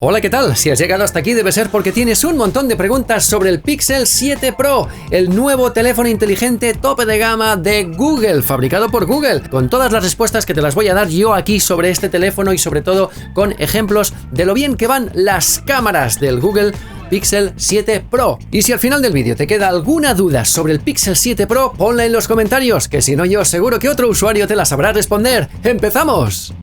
Hola, ¿qué tal? Si has llegado hasta aquí debe ser porque tienes un montón de preguntas sobre el Pixel 7 Pro, el nuevo teléfono inteligente tope de gama de Google, fabricado por Google, con todas las respuestas que te las voy a dar yo aquí sobre este teléfono y sobre todo con ejemplos de lo bien que van las cámaras del Google Pixel 7 Pro. Y si al final del vídeo te queda alguna duda sobre el Pixel 7 Pro, ponla en los comentarios, que si no yo seguro que otro usuario te la sabrá responder. ¡Empezamos!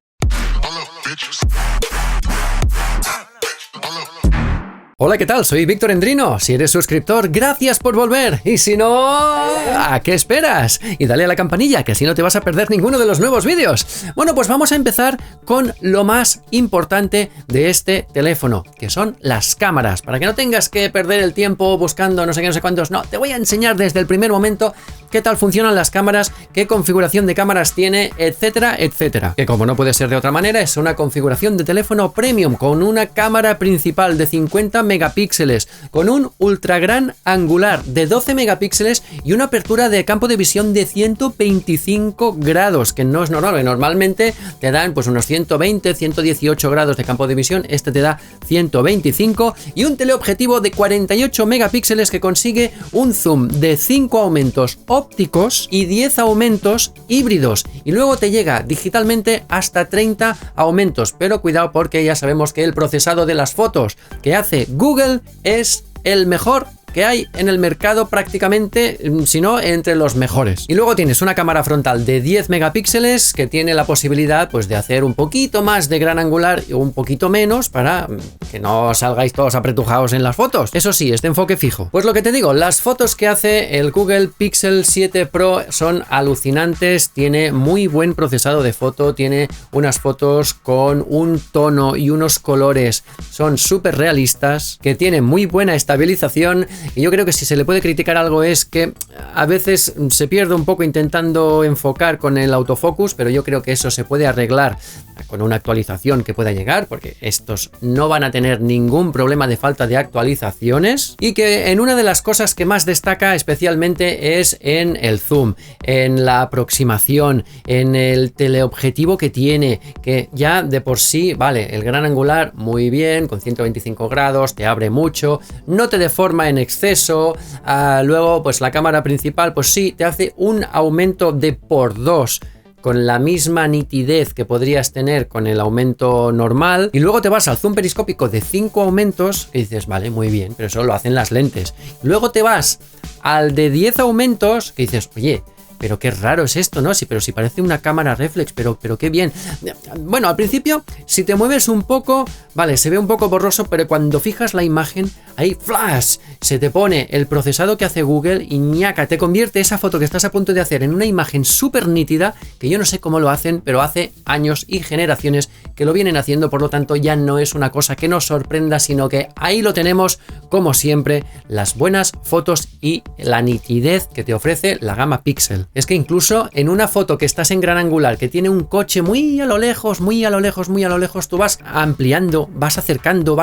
Hola, ¿qué tal? Soy Víctor Endrino. Si eres suscriptor, gracias por volver. Y si no, ¿a qué esperas? Y dale a la campanilla, que así no te vas a perder ninguno de los nuevos vídeos. Bueno, pues vamos a empezar con lo más importante de este teléfono, que son las cámaras. Para que no tengas que perder el tiempo buscando no sé qué, no sé cuántos. No, te voy a enseñar desde el primer momento qué tal funcionan las cámaras, qué configuración de cámaras tiene, etcétera, etcétera. Que como no puede ser de otra manera, es una configuración de teléfono premium con una cámara principal de 50 megapíxeles, con un ultra gran angular de 12 megapíxeles y una apertura de campo de visión de 125 grados, que no es normal. Normalmente te dan pues unos 120, 118 grados de campo de visión, este te da 125, y un teleobjetivo de 48 megapíxeles que consigue un zoom de 5 aumentos ópticos y 10 aumentos híbridos, y luego te llega digitalmente hasta 30 aumentos, pero cuidado porque ya sabemos que el procesado de las fotos que hace Google es el mejor que hay en el mercado, prácticamente, si no entre los mejores. Y luego tienes una cámara frontal de 10 megapíxeles que tiene la posibilidad pues de hacer un poquito más de gran angular o un poquito menos para que no salgáis todos apretujados en las fotos. Eso sí, es de enfoque fijo. Pues lo que te digo, las fotos que hace el Google Pixel 7 Pro son alucinantes, tiene muy buen procesado de foto, tiene unas fotos con un tono y unos colores, son súper realistas, que tienen muy buena estabilización. Y yo creo que si se le puede criticar algo es que a veces se pierde un poco intentando enfocar con el autofocus, pero yo creo que eso se puede arreglar con una actualización que pueda llegar, porque estos no van a tener ningún problema de falta de actualizaciones. Y que en una de las cosas que más destaca especialmente es en el zoom, en la aproximación, en el teleobjetivo que tiene, que ya de por sí, vale, el gran angular muy bien, con 125 grados, te abre mucho, no te deforma en exceso. Luego pues la cámara principal pues sí te hace un aumento de por 2 con la misma nitidez que podrías tener con el aumento normal, y luego te vas al zoom periscópico de 5 aumentos y dices vale, muy bien, pero eso lo hacen las lentes. Luego te vas al de 10 aumentos que dices oye, pero qué raro es esto, ¿no? Sí, pero si parece una cámara reflex, pero qué bien. Bueno, al principio, si te mueves un poco, vale, se ve un poco borroso, pero cuando fijas la imagen, ahí flash, se te pone el procesado que hace Google y ñaca, te convierte esa foto que estás a punto de hacer en una imagen súper nítida, que yo no sé cómo lo hacen, pero hace años y generaciones que lo vienen haciendo, por lo tanto ya no es una cosa que nos sorprenda, sino que ahí lo tenemos, como siempre, las buenas fotos y la nitidez que te ofrece la gama Pixel. Es que incluso en una foto que estás en gran angular, que tiene un coche muy a lo lejos, muy a lo lejos, muy a lo lejos, tú vas ampliando, vas acercando,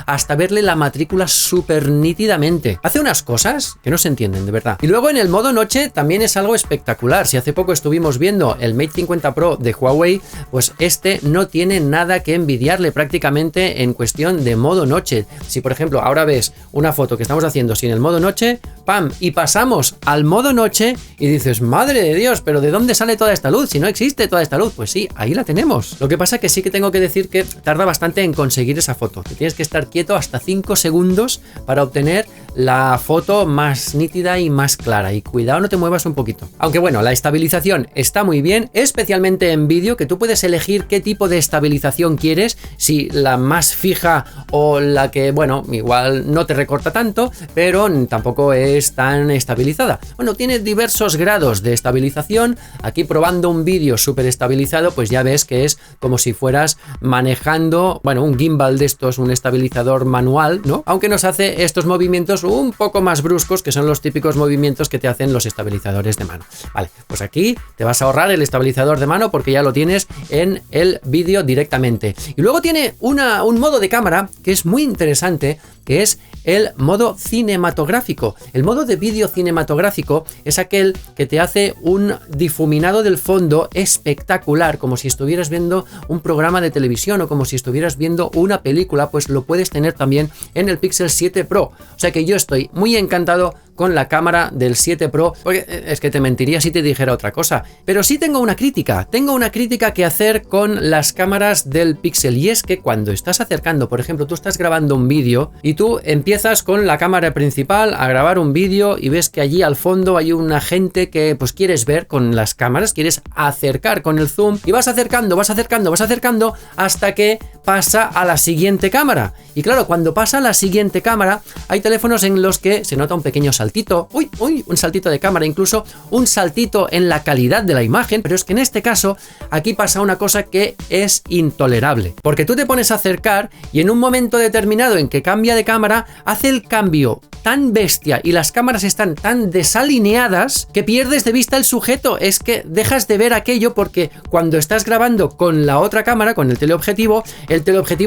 hasta verle la matrícula súper nítidamente. Hace unas cosas que no se entienden, de verdad. Y luego en el modo noche también es algo espectacular. Si hace poco estuvimos viendo el Mate 50 Pro de Huawei, pues este no tiene nada que envidiarle prácticamente en cuestión de modo noche. Si por ejemplo ahora ves una foto que estamos haciendo sin el modo noche, ¡pam!, y pasamos al modo noche y dices, madre de Dios, pero ¿de dónde sale toda esta luz? Si no existe toda esta luz. Pues sí, ahí la tenemos. Lo que pasa que sí que tengo que decir que tarda bastante en conseguir esa foto, que tienes que estar quieto hasta 5 segundos para obtener la foto más nítida y más clara, y cuidado no te muevas un poquito. Aunque bueno, la estabilización está muy bien, especialmente en vídeo, que tú puedes elegir qué tipo de estabilización quieres, si la más fija o la que, bueno, igual no te recorta tanto, pero tampoco es tan estabilizada. Bueno, tiene diversos grados de estabilización. Aquí probando un vídeo súper estabilizado, pues ya ves que es como si fueras manejando, bueno, un gimbal de estos, un estabilizador manual, ¿no? Aunque nos hace estos movimientos un poco más bruscos, que son los típicos movimientos que te hacen los estabilizadores de mano. Vale, pues aquí te vas a ahorrar el estabilizador de mano porque ya lo tienes en el vídeo directamente. Y luego tiene un modo de cámara que es muy interesante, que es el modo cinematográfico. El modo de vídeo cinematográfico es aquel que te hace un difuminado del fondo espectacular, como si estuvieras viendo un programa de televisión o como si estuvieras viendo una película, pues lo puedes tener también en el Pixel 7 Pro. O sea que yo estoy muy encantado con la cámara del 7 Pro, porque es que te mentiría si te dijera otra cosa. Pero sí tengo una crítica que hacer con las cámaras del Pixel, y es que cuando estás acercando, por ejemplo, tú estás grabando un vídeo y tú empiezas con la cámara principal a grabar un vídeo y ves que allí al fondo hay una gente que pues quieres ver con las cámaras, quieres acercar con el zoom y vas acercando hasta que pasa a la siguiente cámara. Y claro, cuando pasa a la siguiente cámara, hay teléfonos en los que se nota un pequeño saltito, un saltito de cámara, incluso un saltito en la calidad de la imagen, pero es que en este caso aquí pasa una cosa que es intolerable, porque tú te pones a acercar y en un momento determinado en que cambia de cámara, hace el cambio tan bestia y las cámaras están tan desalineadas que pierdes de vista el sujeto. Es que dejas de ver aquello porque cuando estás grabando con la otra cámara, con el teleobjetivo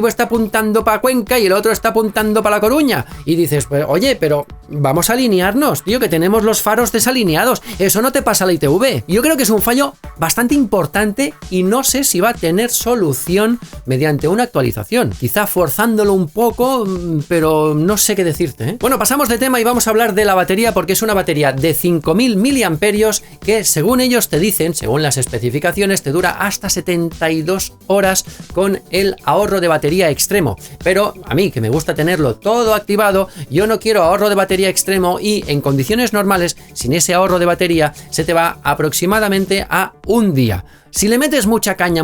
está apuntando para Cuenca y el otro está apuntando para La Coruña y dices, pues oye, pero vamos a alinearnos, tío, que tenemos los faros desalineados. Eso no te pasa a la ITV. Yo creo que es un fallo bastante importante y no sé si va a tener solución mediante una actualización. Quizá forzándolo un poco, pero no sé qué decirte, ¿eh? Bueno, pasamos de tema y vamos a hablar de la batería, porque es una batería de 5000 miliamperios que, según ellos te dicen, según las especificaciones, te dura hasta 72 horas con el ahorro de batería extremo. Pero a mí, que me gusta tenerlo todo activado, yo no quiero ahorro de batería extremo, y en condiciones normales, sin ese ahorro de batería, se te va aproximadamente a un día. Si le metes mucha caña,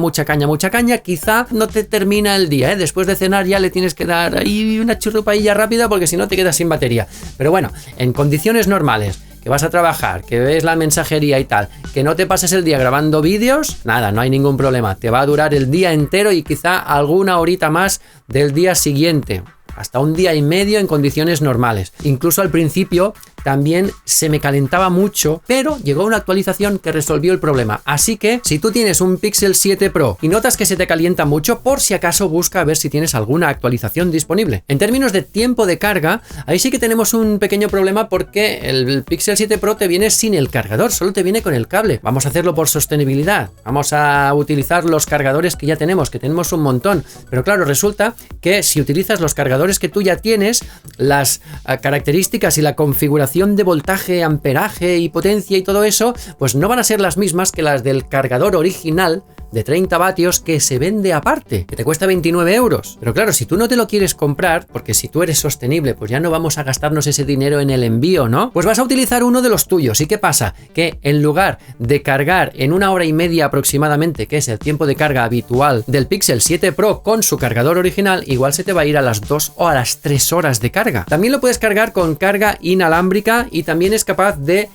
quizá no te termina el día, ¿eh? Después de cenar ya le tienes que dar ahí una churrupailla rápida porque si no te quedas sin batería. Pero bueno, en condiciones normales, que vas a trabajar, que ves la mensajería y tal, que no te pases el día grabando vídeos, nada, no hay ningún problema. Te va a durar el día entero y quizá alguna horita más del día siguiente. Hasta un día y medio en condiciones normales. Incluso al principio también se me calentaba mucho, pero llegó una actualización que resolvió el problema. Así que si tú tienes un Pixel 7 Pro y notas que se te calienta mucho, por si acaso busca a ver si tienes alguna actualización disponible. En términos de tiempo de carga, ahí sí que tenemos un pequeño problema, porque el Pixel 7 Pro te viene sin el cargador, solo te viene con el cable. Vamos a hacerlo por sostenibilidad, vamos a utilizar los cargadores que ya tenemos, que tenemos un montón, pero claro, resulta que si utilizas los cargadores que tú ya tienes, las características y la configuración de voltaje, amperaje y potencia y todo eso, pues no van a ser las mismas que las del cargador original de 30 vatios que se vende aparte, que te cuesta 29 euros. Pero claro, si tú no te lo quieres comprar, porque si tú eres sostenible, pues ya no vamos a gastarnos ese dinero en el envío, ¿no? Pues vas a utilizar uno de los tuyos. ¿Y qué pasa? Que en lugar de cargar en 1 hora y media aproximadamente, que es el tiempo de carga habitual del Pixel 7 Pro con su cargador original, igual se te va a ir a las 2 o a las 3 horas de carga. También lo puedes cargar con carga inalámbrica y también es capaz de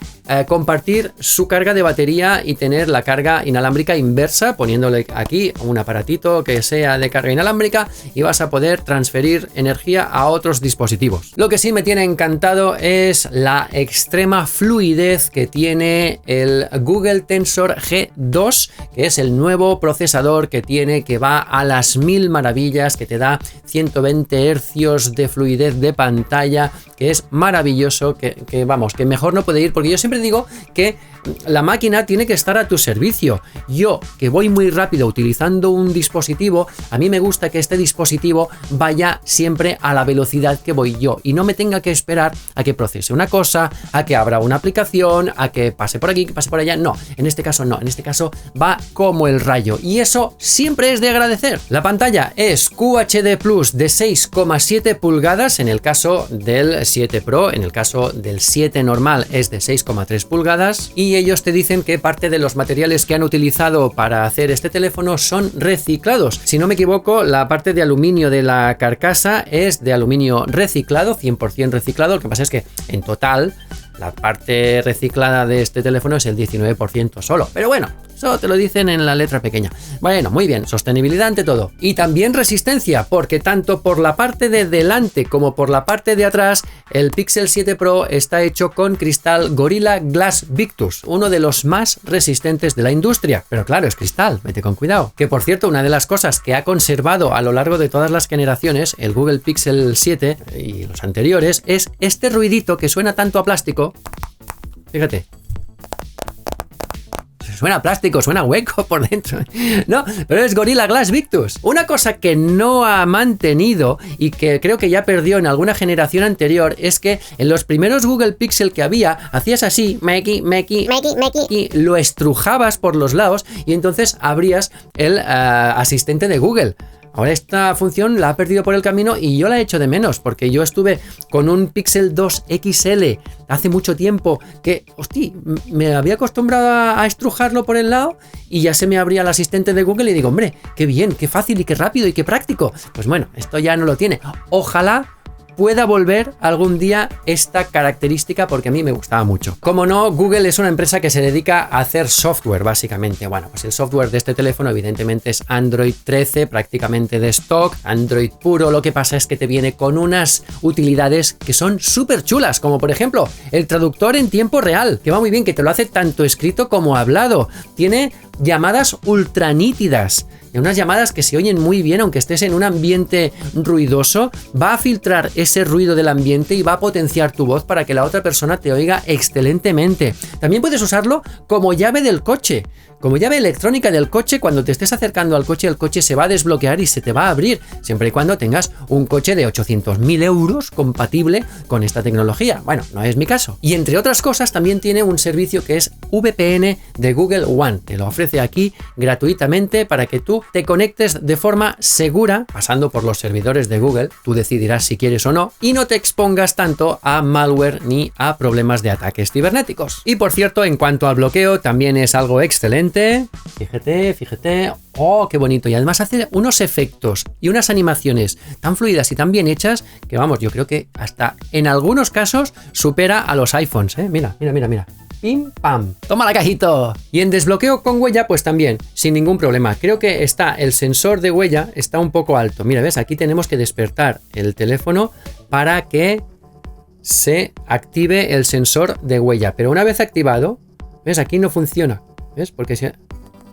compartir su carga de batería y tener la carga inalámbrica inversa, poniéndole aquí un aparatito que sea de carga inalámbrica, y vas a poder transferir energía a otros dispositivos. Lo que sí me tiene encantado es la extrema fluidez que tiene el Google Tensor G2, que es el nuevo procesador que tiene, que va a las 1000 maravillas, que te da 120 Hz de fluidez de pantalla, que es maravilloso, que vamos, que mejor no puede ir, porque yo siempre digo que la máquina tiene que estar a tu servicio. Yo, que voy muy rápido utilizando un dispositivo, a mí me gusta que este dispositivo vaya siempre a la velocidad que voy yo y no me tenga que esperar a que procese una cosa, a que abra una aplicación, a que pase por aquí, que pase por allá. No, en este caso no, en este caso va como el rayo, y eso siempre es de agradecer. La pantalla es QHD Plus de 6,7 pulgadas en el caso del 7 Pro, en el caso del 7 normal es de 6,3 pulgadas, y ellos te dicen que parte de los materiales que han utilizado para hacer este teléfono son reciclados. Si no me equivoco, la parte de aluminio de la carcasa es de aluminio reciclado, 100% reciclado. Lo que pasa es que en total La parte reciclada de este teléfono es el 19% solo. Pero bueno, eso te lo dicen en la letra pequeña. Bueno, muy bien, sostenibilidad ante todo. Y también resistencia, porque tanto por la parte de delante como por la parte de atrás, el Pixel 7 Pro está hecho con cristal Gorilla Glass Victus, uno de los más resistentes de la industria. Pero claro, es cristal, vete con cuidado. Que por cierto, una de las cosas que ha conservado a lo largo de todas las generaciones, el Google Pixel 7 y los anteriores, es este ruidito que suena tanto a plástico. Fíjate. Suena a plástico, suena hueco por dentro. No, pero es Gorilla Glass Victus. Una cosa que no ha mantenido y que creo que ya perdió en alguna generación anterior es que en los primeros Google Pixel que había, hacías así, y lo estrujabas por los lados y entonces abrías el asistente de Google. Ahora esta función la ha perdido por el camino y yo la echo de menos, porque yo estuve con un Pixel 2 XL hace mucho tiempo que, hostia, me había acostumbrado a estrujarlo por el lado y ya se me abría el asistente de Google y digo, hombre, qué bien, qué fácil y qué rápido y qué práctico. Pues bueno, esto ya no lo tiene. Ojalá pueda volver algún día esta característica porque a mí me gustaba mucho. Como no, Google es una empresa que se dedica a hacer software básicamente. Bueno, pues el software de este teléfono evidentemente es Android 13, prácticamente de stock, Android puro. Lo que pasa es que te viene con unas utilidades que son súper chulas, como por ejemplo el traductor en tiempo real, que va muy bien, que te lo hace tanto escrito como hablado. Tiene llamadas ultra nítidas. Y unas llamadas que se oyen muy bien, aunque estés en un ambiente ruidoso, va a filtrar ese ruido del ambiente y va a potenciar tu voz para que la otra persona te oiga excelentemente. También puedes usarlo como llave del coche, como llave electrónica del coche. Cuando te estés acercando al coche, el coche se va a desbloquear y se te va a abrir, siempre y cuando tengas un coche de 800.000 euros compatible con esta tecnología. Bueno, no es mi caso. Y entre otras cosas, también tiene un servicio que es VPN de Google One. Te lo ofrece aquí gratuitamente para que tú te conectes de forma segura, pasando por los servidores de Google. Tú decidirás si quieres o no, y no te expongas tanto a malware ni a problemas de ataques cibernéticos. Y por cierto, en cuanto al bloqueo, también es algo excelente. Fíjate. Oh, qué bonito. Y además hace unos efectos y unas animaciones tan fluidas y tan bien hechas que, vamos, yo creo que hasta en algunos casos supera a los iPhones, ¿eh? Mira. Pim, pam. ¡Toma la cajito! Y en desbloqueo con huella, pues también, sin ningún problema. Creo que el sensor de huella está un poco alto. Mira, ¿ves? Aquí tenemos que despertar el teléfono para que se active el sensor de huella. Pero una vez activado, ¿ves? Aquí no funciona. ¿Ves? Porque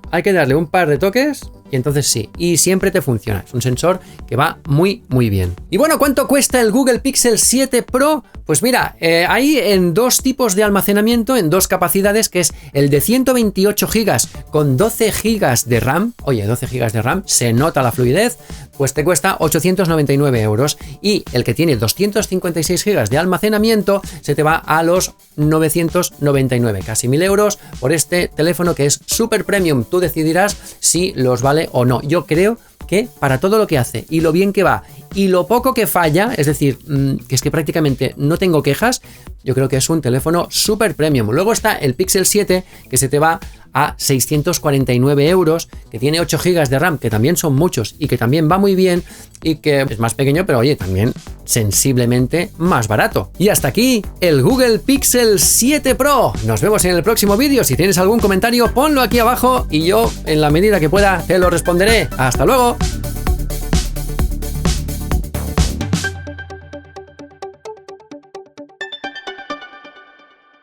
hay que darle un par de toques y entonces sí, y siempre te funciona. Es un sensor que va muy bien. Y bueno, ¿cuánto cuesta el Google Pixel 7 Pro? Pues mira, hay en dos tipos de almacenamiento, en dos capacidades, que es el de 128 GB con 12 GB de RAM. Oye, 12 GB de RAM, se nota la fluidez, pues te cuesta 899 euros. Y el que tiene 256 GB de almacenamiento se te va a los 999, casi 1000 euros por este teléfono que es super premium. Tú decidirás si los vale o no. Yo creo que para todo lo que hace y lo bien que va y lo poco que falla, es decir, que es que prácticamente no tengo quejas, yo creo que es un teléfono super premium. Luego está el Pixel 7 que se te va a 649 euros, que tiene 8 GB de RAM, que también son muchos y que también va muy bien y que es más pequeño, pero oye, también sensiblemente más barato. Y hasta aquí el Google Pixel 7 Pro. Nos vemos en el próximo vídeo. Si tienes algún comentario, ponlo aquí abajo y yo, en la medida que pueda, te lo responderé. ¡Hasta luego!